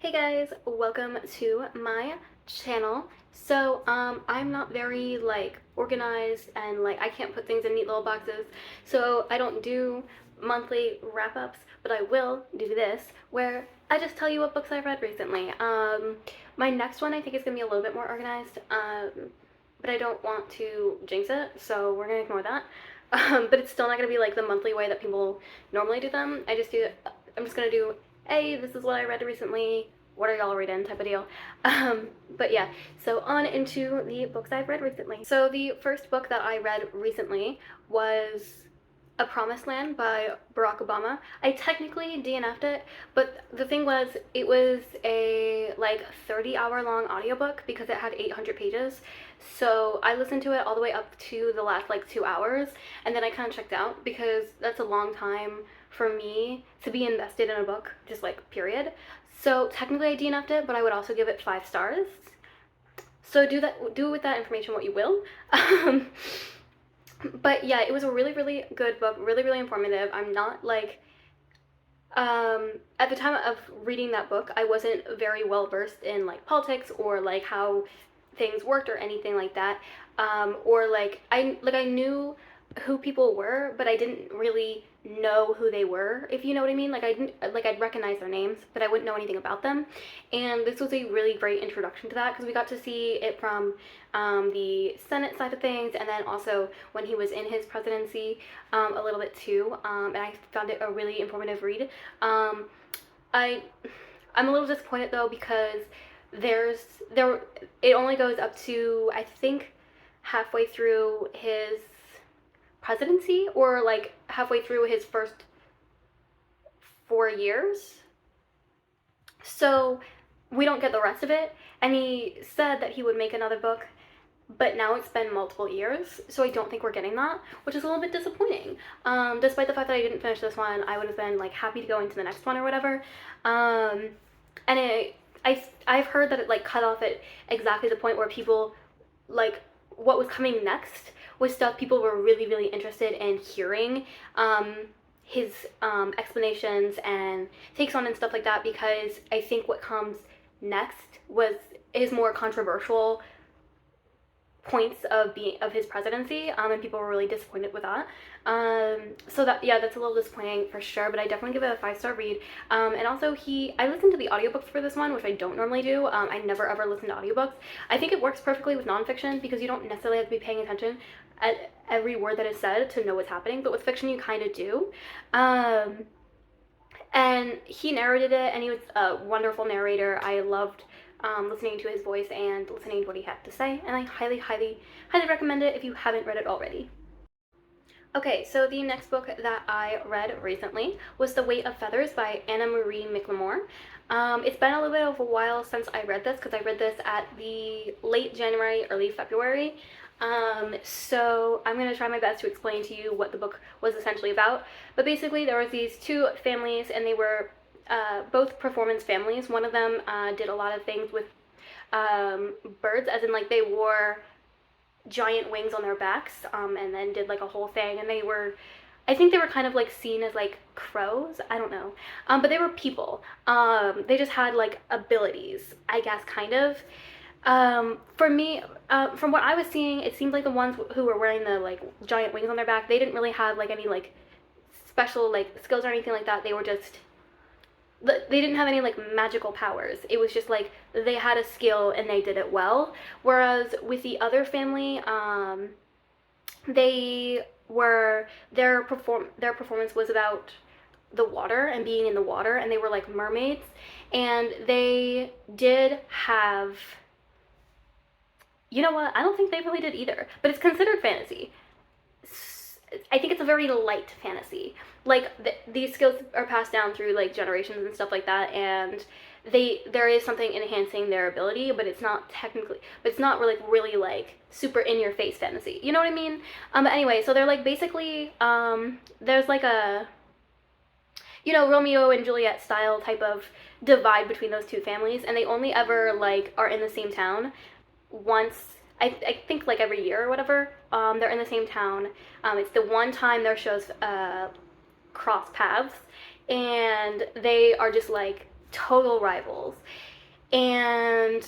Hey guys, welcome to my channel. So, I'm not very organized and I can't put things in neat little boxes. So I don't do monthly wrap-ups, but I will do this where I just tell you what books I've read recently. My next one I think is gonna be a little bit more organized. But I don't want to jinx it, so we're gonna ignore that. But it's still not gonna be like the monthly way that people normally do them. I'm just gonna do, hey, this is what I read recently, what are y'all reading type of deal. But yeah, so on into the books I've read recently. So the first book that I read recently was A Promised Land by Barack Obama. I technically DNF'd it, but the thing was, it was a 30-hour long audiobook because it had 800 pages. So I listened to it all the way up to the last 2 hours, and then I kind of checked out because that's a long time for me to be invested in a book, just period. So technically I DNF'd it, but I would also give it 5 stars. So do with that information what you will. But yeah, it was a really, really good book, really, really informative. I'm not at the time of reading that book, I wasn't very well versed in politics or how things worked or anything like that. Or I knew who people were, but I didn't really know who they were, if you know what I mean. I'd recognize their names, but I wouldn't know anything about them. And this was a really great introduction to that because we got to see it from the Senate side of things, and then also when he was in his presidency a little bit too. And I found it a really informative read. I'm a little disappointed though because it only goes up to, I think, halfway through his presidency, or halfway through his first 4 years. So we don't get the rest of it. And he said that he would make another book, but now it's been multiple years, so I don't think we're getting that, which is a little bit disappointing. Despite the fact that I didn't finish this one, I would have been happy to go into the next one or whatever. And I've heard that it cut off at exactly the point where people what was coming next was stuff people were really, really interested in hearing his explanations and takes on and stuff like that, because I think what comes next was his more controversial points of his presidency, and people were really disappointed with that. So that's a little disappointing for sure, but I definitely give it a 5-star read. And also I listened to the audiobooks for this one, which I don't normally do. I never ever listen to audiobooks. I think it works perfectly with nonfiction because you don't necessarily have to be paying attention at every word that is said to know what's happening, but with fiction you kind of do. And he narrated it, and he was a wonderful narrator. I loved listening to his voice and listening to what he had to say, and I highly, highly, highly recommend it if you haven't read it already. Okay, so the next book that I read recently was The Weight of Feathers by Anna Marie McLemore. It's been a little bit of a while since I read this because I read this at the late January, early February. So I'm going to try my best to explain to you what the book was essentially about. But basically there was these two families, and they were both performance families. One of them did a lot of things with birds, as in they wore giant wings on their backs, and then did a whole thing, and I think they were kind of seen as crows, I don't know, but they were people. They just had abilities, I guess, kind of. For me, from what I was seeing, it seemed like the ones who were wearing the giant wings on their back, they didn't really have any special skills or anything like that. They were just, they didn't have any magical powers. It was just they had a skill and they did it well. Whereas with the other family, their performance was about the water and being in the water, and they were mermaids, and they did have, you know what, I don't think they really did either, but it's considered fantasy. I think it's a very light fantasy. These skills are passed down through generations and stuff like that, and there is something enhancing their ability, but it's not really super in your face fantasy. You know what I mean? But anyway, so they're basically there's a, Romeo and Juliet style type of divide between those two families, and they only ever are in the same town once. I think every year or whatever, they're in the same town. It's the one time their shows cross paths, and they are just total rivals. And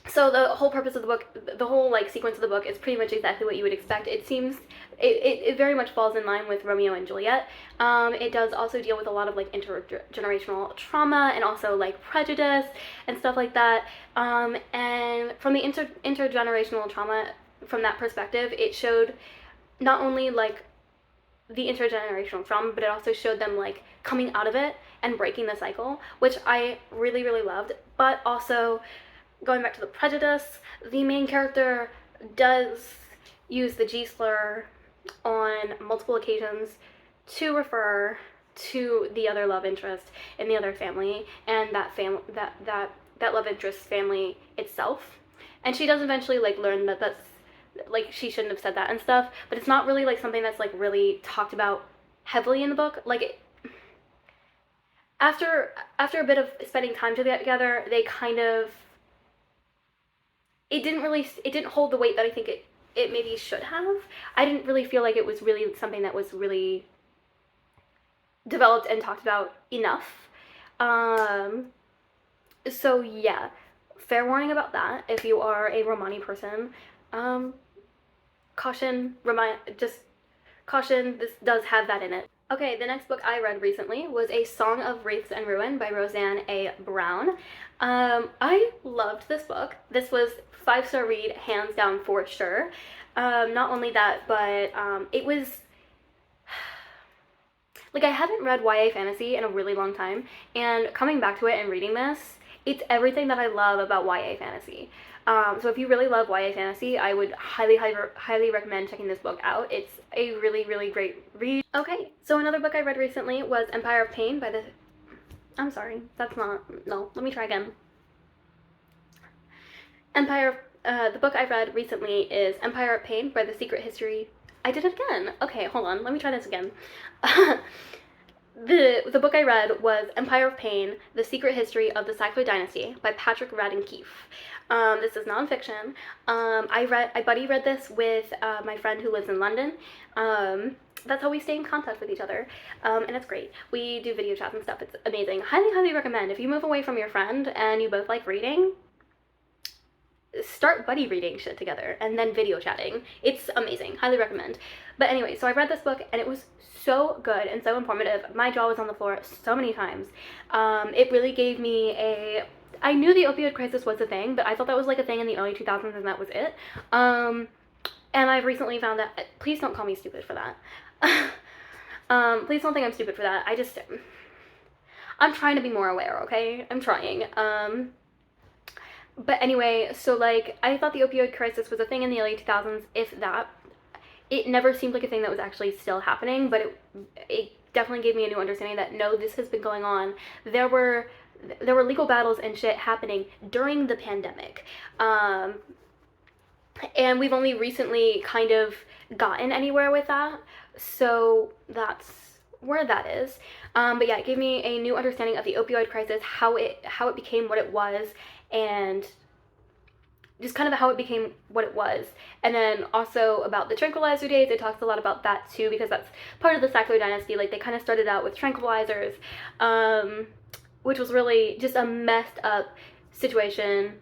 so the whole purpose of the book, the whole like sequence of the book is pretty much exactly what you would expect. It seems, it very much falls in line with Romeo and Juliet. It does also deal with a lot of like intergenerational trauma and also like prejudice and stuff like that. And from the intergenerational trauma, from that perspective, it showed not only like the intergenerational trauma, but it also showed them like coming out of it and breaking the cycle, which I really, really loved. But also, going back to the prejudice, the main character does use the G slur on multiple occasions to refer to the other love interest in the other family, and that love interest's family itself. And she does eventually like learn that that's like she shouldn't have said that and stuff, but it's not really like something that's like really talked about heavily in the book. Like after a bit of spending time together, they kind of, it didn't hold the weight that I think it maybe should have. I didn't really feel like it was really something that was really developed and talked about enough. So yeah, fair warning about that. If you are a Romani person, caution, this does have that in it. Okay, the next book I read recently was A Song of Wraiths and Ruin by Roseanne A. Brown. I loved this book. This was 5-star read, hands down for sure. Not only that, but it was, like, I haven't read YA fantasy in a really long time, and coming back to it and reading this, it's everything that I love about YA fantasy. So if you really love YA fantasy, I would highly recommend checking this book out. It's a really, really great read. Okay, so another book I read recently was Empire of Pain by the... I'm sorry, that's not... No, let me try again. The book I read recently is Empire of Pain by The Secret History... I did it again. Okay, hold on, let me try this again. The book I read was Empire of Pain, The Secret History of the Sackler Dynasty by Patrick Radden Keefe. This is nonfiction. I buddy read this with my friend who lives in London. That's how we stay in contact with each other, and it's great. We do video chats and stuff. It's amazing. Highly recommend. If you move away from your friend and you both like reading, start buddy reading shit together and then video chatting. It's amazing. Highly recommend. But anyway, so I read this book and it was so good and so informative. My jaw was on the floor so many times. It really gave me I knew the opioid crisis was a thing, but I thought that was like a thing in the early 2000s and that was it. And I've recently found that, please don't call me stupid for that. Please don't think I'm stupid for that. I'm trying to be more aware, okay? I'm trying. But anyway, so like, I thought the opioid crisis was a thing in the early 2000s, if that. It never seemed like a thing that was actually still happening, but it definitely gave me a new understanding that no, this has been going on. There were legal battles and shit happening during the pandemic. And we've only recently kind of gotten anywhere with that. So that's where that is. But yeah, it gave me a new understanding of the opioid crisis, how it became what it was, and just kind of how it became what it was. And then also about the tranquilizer days, it talks a lot about that too, because that's part of the Sackler dynasty. Like, they kind of started out with tranquilizers, which was really just a messed up situation.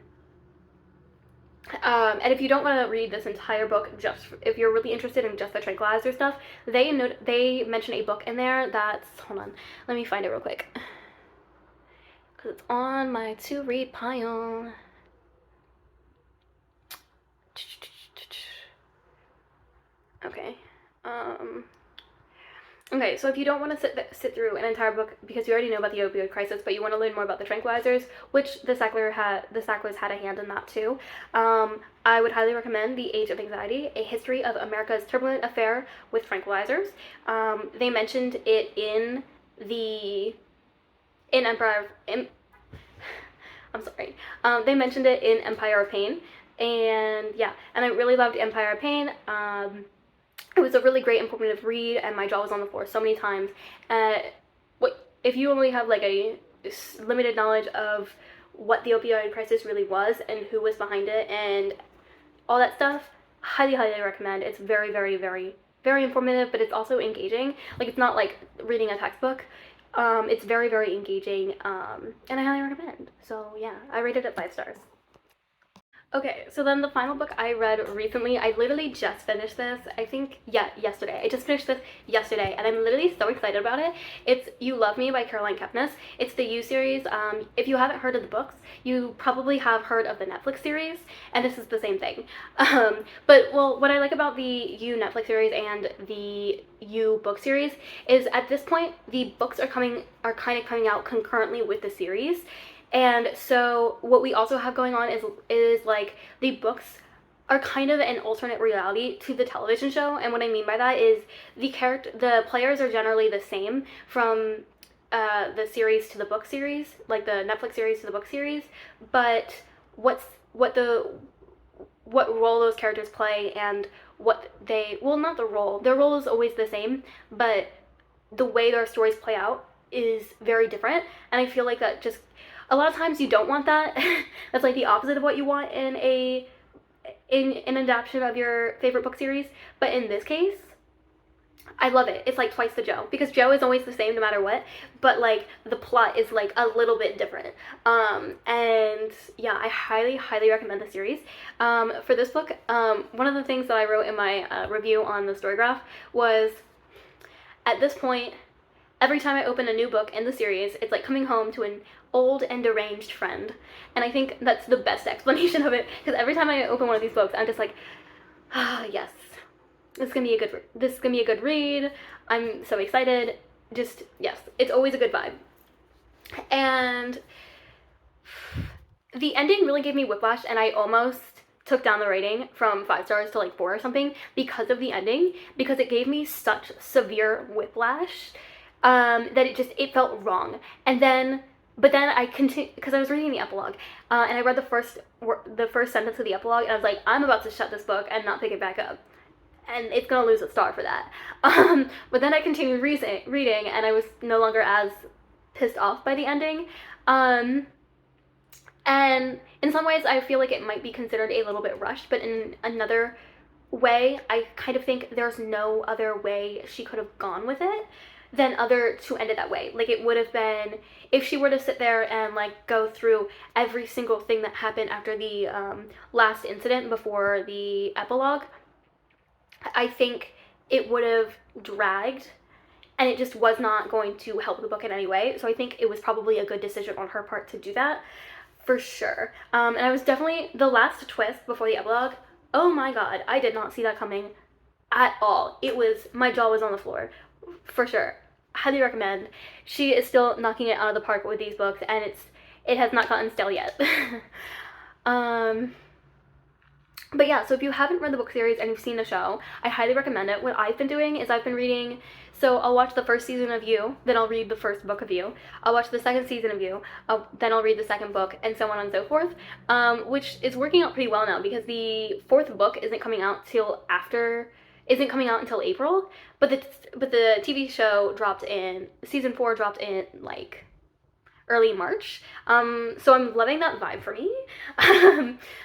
And if you don't want to read this entire book, if you're really interested in just the tranquilizer stuff, they mention a book in there that's, hold on, let me find it real quick, because it's on my to read pile. Okay. Okay, so if you don't want to sit through an entire book because you already know about the opioid crisis, but you want to learn more about the tranquilizers, which the Sacklers had a hand in that too, I would highly recommend The Age of Anxiety: A History of America's Turbulent Affair with Tranquilizers. They mentioned it in they mentioned it in Empire of Pain, and yeah, and I really loved Empire of Pain. It was a really great informative read, and my jaw was on the floor so many times. If you only have like a limited knowledge of what the opioid crisis really was and who was behind it and all that stuff, highly recommend. It's very, very, very, very informative, but it's also engaging. Like, it's not like reading a textbook. It's very, very engaging, and I highly recommend. So yeah, I rated it 5 stars. Okay, so then the final book I read recently, I literally just finished this, I think, yeah, yesterday. I just finished this yesterday, and I'm literally so excited about it. It's You Love Me by Caroline Kepnes. It's the You series. If you haven't heard of the books, you probably have heard of the Netflix series, and this is the same thing. But, well, what I like about the You Netflix series and the You book series is at this point, the books are kind of coming out concurrently with the series. And so what we also have going on is like the books are kind of an alternate reality to the television show. And what I mean by that is the players are generally the same from the series to the book series, like the Netflix series to the book series, but what role those characters play and not the role. Their role is always the same, but the way their stories play out is very different. And I feel like that just a lot of times you don't want that. That's like the opposite of what you want in an adaptation of your favorite book series. But in this case, I love it. It's like twice the Joe, because Joe is always the same no matter what, but like the plot is like a little bit different. And yeah, I highly, highly recommend the series. For this book, one of the things that I wrote in my review on the Storygraph was, at this point, every time I open a new book in the series, it's like coming home to an old and deranged friend. And I think that's the best explanation of it, because every time I open one of these books, I'm just like, ah, yes, this is gonna be a good read. I'm so excited. Just, yes, it's always a good vibe. And the ending really gave me whiplash, and I almost took down the rating from 5 stars to like 4 or something because of the ending, because it gave me such severe whiplash that it felt wrong. But then I continued, because I was reading the epilogue, and I read the first sentence of the epilogue, and I was like, I'm about to shut this book and not pick it back up, and it's gonna lose a star for that. But then I continued reading, and I was no longer as pissed off by the ending. And in some ways, I feel like it might be considered a little bit rushed, but in another way, I kind of think there's no other way she could have gone with it than to end it that way. Like, it would have been, if she were to sit there and like go through every single thing that happened after the last incident before the epilogue, I think it would have dragged, and it just was not going to help the book in any way. So I think it was probably a good decision on her part to do that, for sure. And I was definitely, the last twist before the epilogue, oh my god, I did not see that coming at all. My jaw was on the floor, for sure. Highly recommend. She is still knocking it out of the park with these books, and it has not gotten stale yet. But yeah, so if you haven't read the book series and you've seen the show, I highly recommend it. What I've been doing is I've been reading, so I'll watch the first season of You, then I'll read the first book of You, I'll watch the second season of You, then I'll read the second book, and so on and so forth, which is working out pretty well now, because the 4th book isn't coming out until April, but the TV show season 4 dropped in like early March. So I'm loving that vibe for me.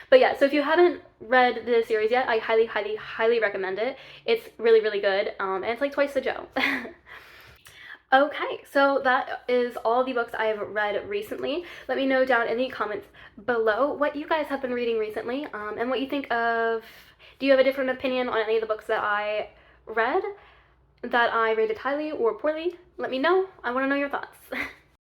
But yeah, so if you haven't read the series yet, I highly, highly, highly recommend it. It's really, really good. And it's like twice the Joe. Okay, so that is all the books I have read recently. Let me know down in the comments below what you guys have been reading recently, and what you think of. Do you have a different opinion on any of the books that I read, that I rated highly or poorly? Let me know. I want to know your thoughts.